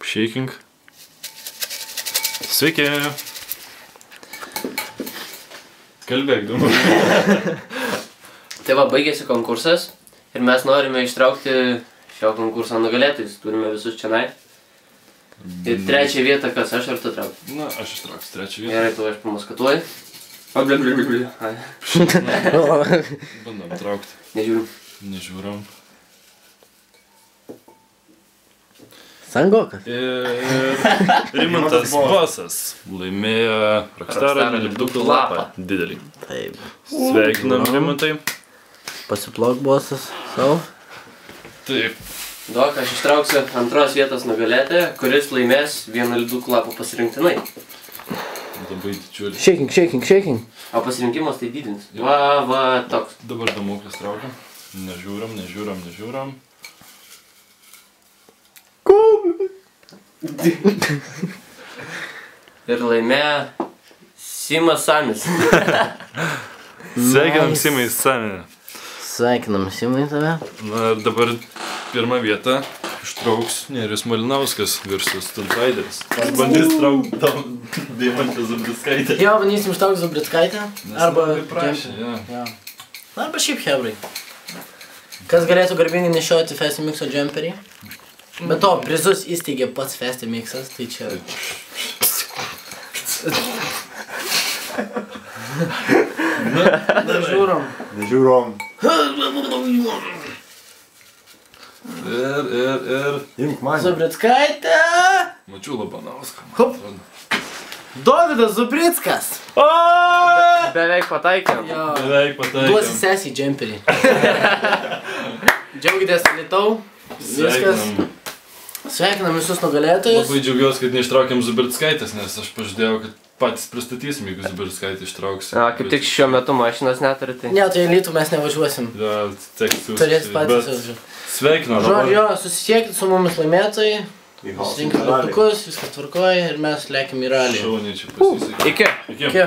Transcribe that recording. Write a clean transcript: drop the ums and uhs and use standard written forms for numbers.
Shaking. Sveiki. Kalbėk, dabar. Tai va, baigėsi konkursas ir mes norime ištraukti šio konkurso nugalėtojus. Turime visus čionai. Ir trečią vietą kas, aš ar tu trauki? Na, aš ištrauksiu trečią vietą. Gerai, tu aš pamaskatuoju. Bandom traukti. Nežiūrim. Nežiūrim. Sangokas. Ir Rimantas Bosas laimėjo Rockstaro lipdukų lapą didelį. Taip. Sveikinam, Rimantai. Pasiplok bosas savo. Taip. Duok, aš ištrauksiu antros vietos nugalėtoją, kuris laimės vieną lipdukų lapą pasirinktinai. Labai didžiulis. Shaking, shaking, shaking. O pasirinkimas tai didinis. Va, toks. Dabar damuklės traukiam. Nežiūram. Ir laimėjo Simas Samis. Sveikinam Simai Saminę. Sveikinam Simai tave. Na ir dabar pirmą vietą ištrauks Nerijus Malinauskas versus Tuntraideris. Jis bandys traukti tam Deimantę Zubritskaitę. Jo, bandysim ištraukti Zubritskaitę. Arba... prašė, jo. Arba šiaip hebrai. Kas galėtų garbingai nešioti Festimixo džemperį? Be to, prizus įsteigė pats Festimixas, tai čia... Nežiūrom. Ir... Imk man. Zubritskaitė! Mačiau Labanauską. Hop. Dovydas Zubritskas! Beveik pataikėm. Beveik pataikėm. Duosi sesiai džemperį. Džiaugitės Alytau. Viskas. Sveikinam visus nugalėtojus. Labai džiaugiuosi, kad neištraukėm Zubritskaitės, nes aš pažadėjau, kad patys pristatysim, jeigu Zubritskaitę ištrauksim. Kaip tik šiuo metu mašinos neturi, tai... Ne, tai Alytų mes nevažiuosim. Ja, teks jūs. Turės patys važiuoti. Sveikinam. Žodžiu, susisiekit su mumis laimėtojai. Susirinkit lipdukus, viskas tvarkoja ir mes lekim į ralį. Šauniai čia pasisekė. Iki. Iki.